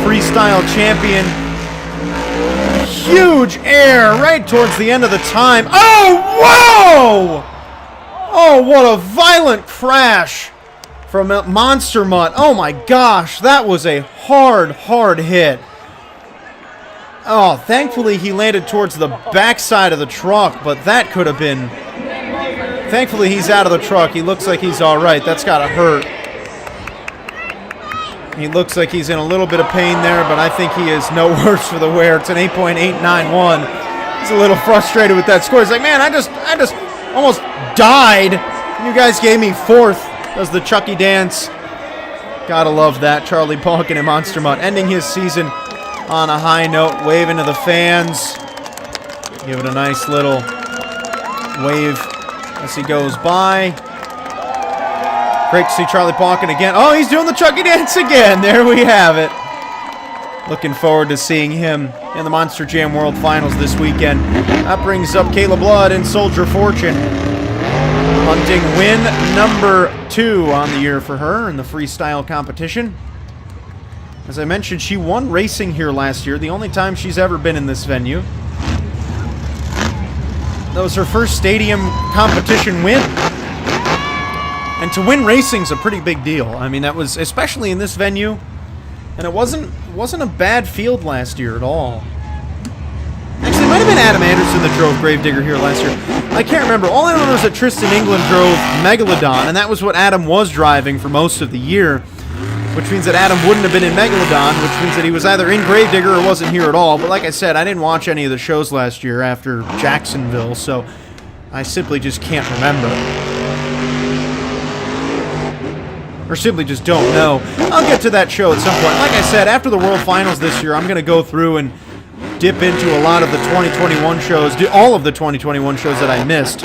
freestyle champion. Huge air right towards the end of the time. Oh, whoa! Oh, what a violent crash from Monster Mutt. Oh my gosh, that was a hard hit. Oh, thankfully he landed towards the backside of the truck, but that could have been... Thankfully he's out of the truck. He looks like he's all right. That's got to hurt. He looks like he's in a little bit of pain there, but I think he is no worse for the wear. It's an 8.891. He's a little frustrated with that score. He's like, man, I just almost died. You guys gave me 4th. Does the Chucky dance. Gotta love that. Charlie Balkin and Monster Mutt ending his season on a high note, waving to the fans. Give it a nice little wave as he goes by. Great to see Charlie Balkin again. Oh, he's doing the Chucky dance again. There we have it. Looking forward to seeing him in the Monster Jam World Finals this weekend. That brings up Kayla Blood and Soldier Fortune. Hunting win number 2 on the year for her in the freestyle competition. As I mentioned, she won racing here last year, the only time she's ever been in this venue. That was her first stadium competition win. And to win racing's a pretty big deal. I mean, that was, especially in this venue, and it wasn't a bad field last year at all. Actually, it might have been Adam Anderson that drove Gravedigger here last year. I can't remember. All I remember is that Tristan England drove Megalodon, and that was what Adam was driving for most of the year, which means that Adam wouldn't have been in Megalodon, which means that he was either in Gravedigger or wasn't here at all. But like I said, I didn't watch any of the shows last year after Jacksonville, so I simply just can't remember. Or simply just don't know. I'll get to that show at some point. Like I said, after the World Finals this year, I'm going to go through and dip into a lot of the 2021 shows, all of the 2021 shows that I missed.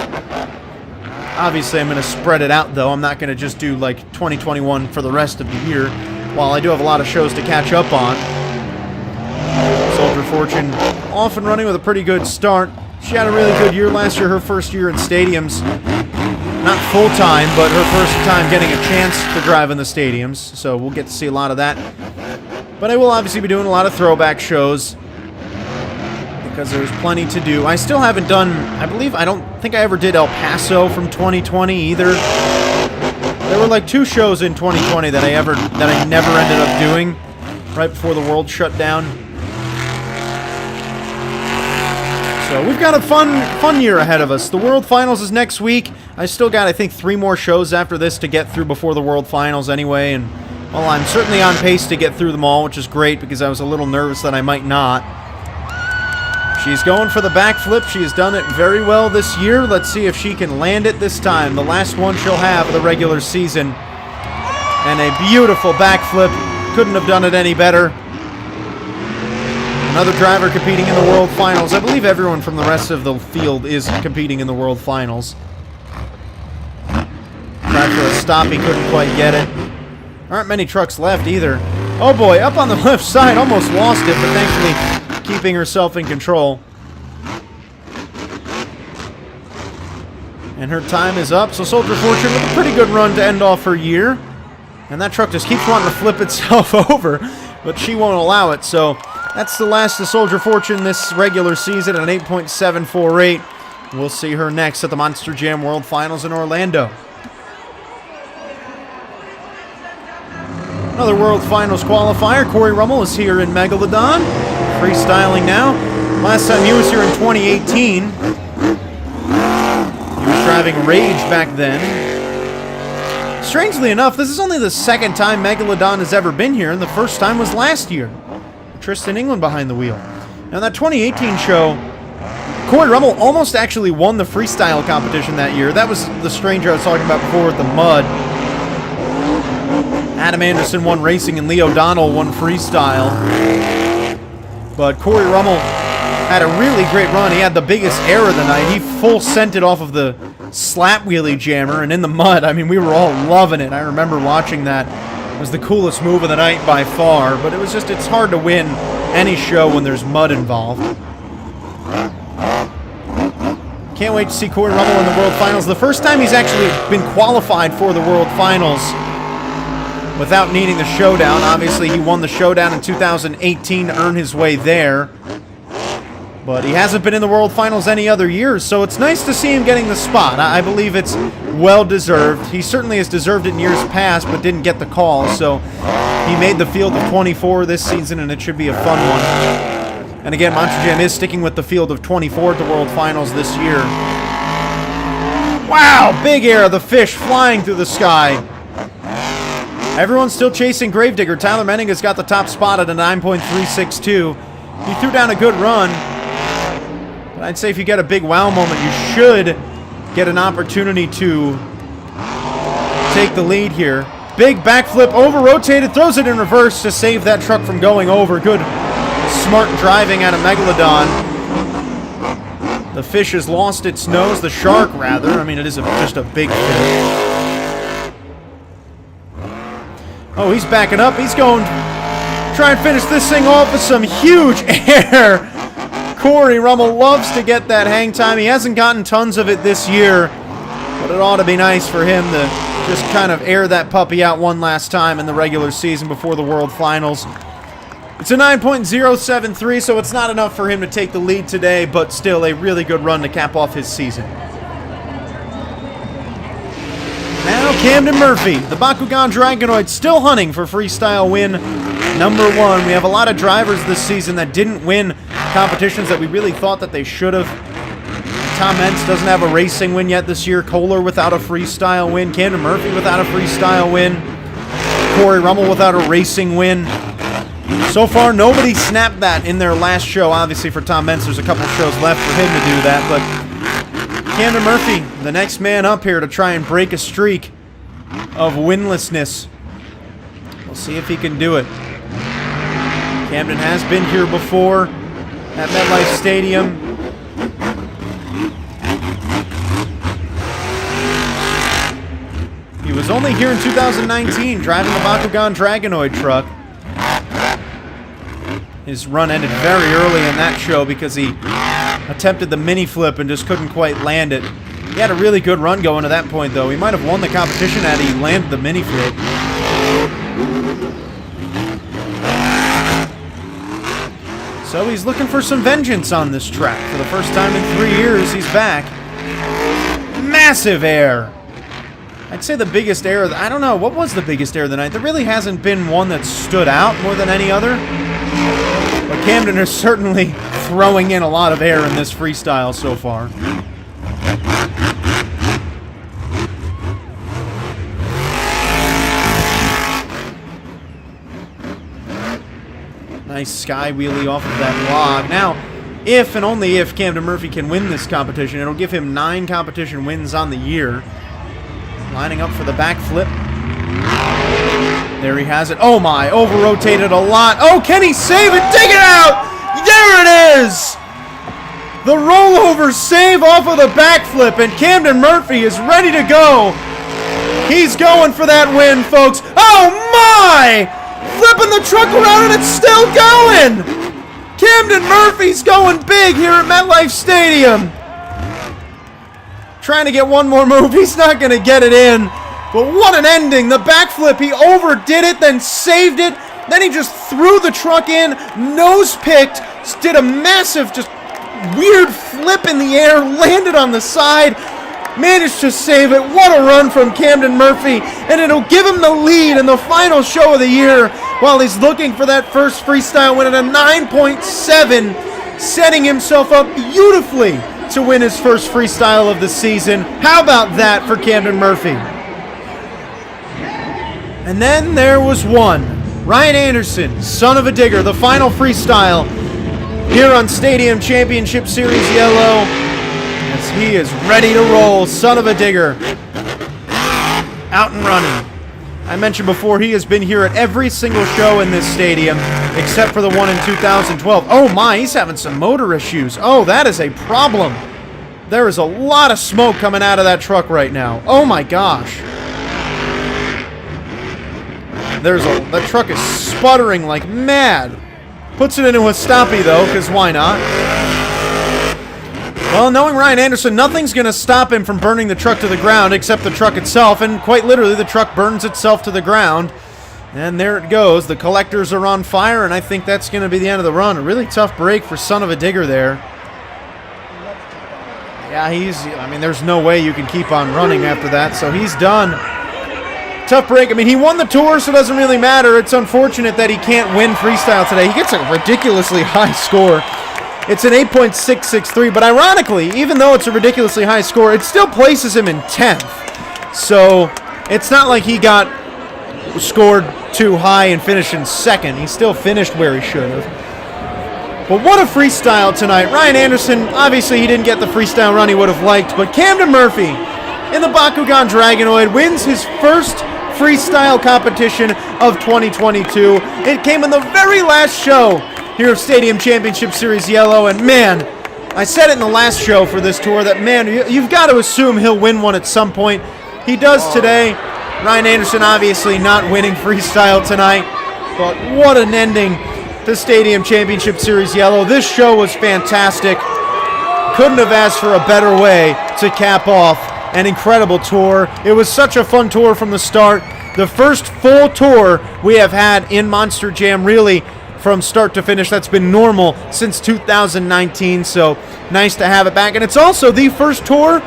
Obviously, I'm going to spread it out, though. I'm not going to just do, like, 2021 for the rest of the year, while I do have a lot of shows to catch up on. Soldier Fortune off and running with a pretty good start. She had a really good year last year, her first year in stadiums. Not full-time, but her first time getting a chance to drive in the stadiums, so we'll get to see a lot of that. But I will obviously be doing a lot of throwback shows, because there's plenty to do. I still haven't done, I don't think I ever did El Paso from 2020 either. There were like 2 shows in 2020 that I never ended up doing right before the world shut down. So we've got a fun year ahead of us. The World Finals is next week. I still got, I think, 3 more shows after this to get through before the World Finals anyway, and well, I'm certainly on pace to get through them all, which is great because I was a little nervous that I might not. She's going for the backflip. She has done it very well this year. Let's see if she can land it this time. The last one she'll have of the regular season. And a beautiful backflip. Couldn't have done it any better. Another driver competing in the World Finals. I believe everyone from the rest of the field is competing in the World Finals. Tried for a stop. He couldn't quite get it. Aren't many trucks left either. Oh boy, up on the left side. Almost lost it, but thankfully keeping herself in control. And her time is up, so Soldier Fortune with a pretty good run to end off her year. And that truck just keeps wanting to flip itself over, but she won't allow it, so that's the last of Soldier Fortune this regular season at an 8.748. We'll see her next at the Monster Jam World Finals in Orlando. Another World Finals qualifier. Corey Rummel is here in Megalodon. Freestyling now. Last time he was here in 2018. He was driving Rage back then. Strangely enough, this is only the second time Megalodon has ever been here, and the first time was last year. Tristan England behind the wheel. Now that 2018 show, Corey Rummel almost actually won the freestyle competition that year. That was the stranger I was talking about before with the mud. Adam Anderson won racing and Lee O'Donnell won freestyle. But Corey Rummel had a really great run. He had the biggest air of the night. He full sent it off of the slap wheelie jammer and in the mud. I mean, we were all loving it. I remember watching that. It was the coolest move of the night by far. But it was just, it's hard to win any show when there's mud involved. Can't wait to see Corey Rummel in the World Finals. The first time he's actually been qualified for the World Finals without needing the showdown. Obviously, he won the showdown in 2018 to earn his way there. But he hasn't been in the World Finals any other years, so it's nice to see him getting the spot. I believe it's well-deserved. He certainly has deserved it in years past, but didn't get the call, so he made the field of 24 this season, and it should be a fun one. And again, Monster Jam is sticking with the field of 24 at the World Finals this year. Wow! Big air of the fish flying through the sky. Everyone's still chasing Gravedigger. Tyler Menning has got the top spot at a 9.362. He threw down a good run. But I'd say if you get a big wow moment, you should get an opportunity to take the lead here. Big backflip, over-rotated, throws it in reverse to save that truck from going over. Good, smart driving out of Megalodon. The fish has lost its nose, the shark, rather. I mean, it is just a big fish. Oh, he's backing up. He's going to try and finish this thing off with some huge air. Corey Rummel loves to get that hang time. He hasn't gotten tons of it this year, but it ought to be nice for him to just kind of air that puppy out one last time in the regular season before the World Finals. It's a 9.073, so it's not enough for him to take the lead today, but still a really good run to cap off his season. Now Camden Murphy, the Bakugan Dragonoid, still hunting for freestyle win number 1. We have a lot of drivers this season that didn't win competitions that we really thought that they should have. Tom Entz doesn't have a racing win yet this year. Kohler without a freestyle win. Camden Murphy without a freestyle win. Corey Rummel without a racing win. So far, nobody snapped that in their last show. Obviously, for Tom Entz, there's a couple shows left for him to do that. But Camden Murphy, the next man up here to try and break a streak of winlessness. We'll see if he can do it. Camden has been here before at MetLife Stadium. He was only here in 2019 driving the Bakugan Dragonoid truck. His run ended very early in that show because he attempted the mini flip and just couldn't quite land it. He had a really good run going to that point, though. He might have won the competition had he landed the mini flip. So he's looking for some vengeance on this track. For the first time in 3 years, he's back. Massive air. I'd say the biggest air, I don't know, what was the biggest air of the night? There really hasn't been one that stood out more than any other. But Camden is certainly throwing in a lot of air in this freestyle so far. Nice sky wheelie off of that log. Now, if and only if Camden Murphy can win this competition, it'll give him 9 competition wins on the year. Lining up for the backflip. There he has it. Oh my, over-rotated a lot. Oh, can he save it? Dig it out! There it is! The rollover save off of the backflip, and Camden Murphy is ready to go. He's going for that win, folks. Oh my! Flipping the truck around and it's still going! Camden Murphy's going big here at MetLife Stadium. Trying to get one more move. He's not going to get it in. But what an ending. The backflip, he overdid it, then saved it. Then he just threw the truck in, nose-picked, did a massive, just weird flip in the air, landed on the side, managed to save it. What a run from Camden Murphy. And it'll give him the lead in the final show of the year while he's looking for that first freestyle win at a 9.7, setting himself up beautifully to win his first freestyle of the season. How about that for Camden Murphy? And then there was one. Ryan Anderson, son of a digger, the final freestyle here on Stadium Championship Series Yellow, as he is ready to roll. Son of a digger, out and running. I mentioned before, he has been here at every single show in this stadium, except for the one in 2012. Oh my, he's having some motor issues. Oh, that is a problem. There is a lot of smoke coming out of that truck right now. Oh my gosh. That truck is sputtering like mad. Puts it into a stoppie though, because why not? Well, knowing Ryan Anderson, nothing's going to stop him from burning the truck to the ground except the truck itself, and quite literally the truck burns itself to the ground. And there it goes. The collectors are on fire, and I think that's going to be the end of the run. A really tough break for son of a digger there. Yeah, I mean, there's no way you can keep on running after that, so he's done. Tough break. I mean, he won the tour, so it doesn't really matter. It's unfortunate that he can't win freestyle today. He gets a ridiculously high score. It's an 8.663, but ironically, even though it's a ridiculously high score, it still places him in 10th. So it's not like he got scored too high and finished in second. He still finished where he should have. But what a freestyle tonight. Ryan Anderson, obviously he didn't get the freestyle run he would have liked, but Camden Murphy in the Bakugan Dragonoid, wins his first freestyle competition of 2022. It came in the very last show here of Stadium Championship Series Yellow, and man, I said it in the last show for this tour that, man, you've got to assume he'll win one at some point. He does today. Ryan Anderson obviously not winning freestyle tonight, but what an ending to Stadium Championship Series Yellow. This show was fantastic. Couldn't have asked for a better way to cap off an incredible tour. It was such a fun tour from the start. The first full tour we have had in Monster Jam, really, from start to finish. That's been normal since 2019, so nice to have it back. And it's also the first tour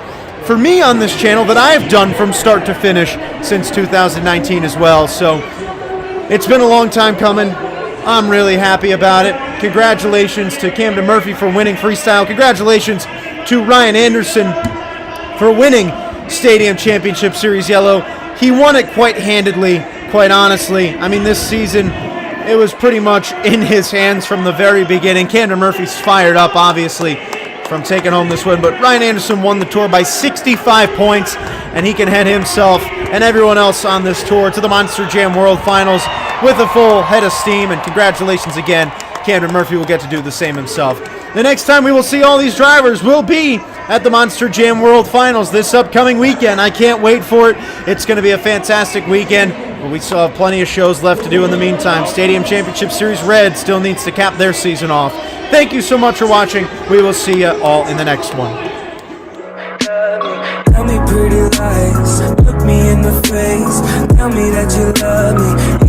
for me on this channel that I've done from start to finish since 2019 as well. So it's been a long time coming. I'm really happy about it. Congratulations to Camden Murphy for winning freestyle. Congratulations to Ryan Anderson for winning Stadium Championship Series Yellow. He won it quite handedly, quite honestly. I mean, this season, it was pretty much in his hands from the very beginning. Camden Murphy's fired up, obviously, from taking home this win, but Ryan Anderson won the tour by 65 points, and he can head himself and everyone else on this tour to the Monster Jam World Finals with a full head of steam, and congratulations again. Camden Murphy will get to do the same himself. The next time we will see all these drivers will be at the Monster Jam World Finals this upcoming weekend. I can't wait for it. It's going to be a fantastic weekend, but we still have plenty of shows left to do in the meantime. Stadium Championship Series Red still needs to cap their season off. Thank you so much for watching. We will see you all in the next one. Tell me pretty lies, look me in the face, tell me that you love me.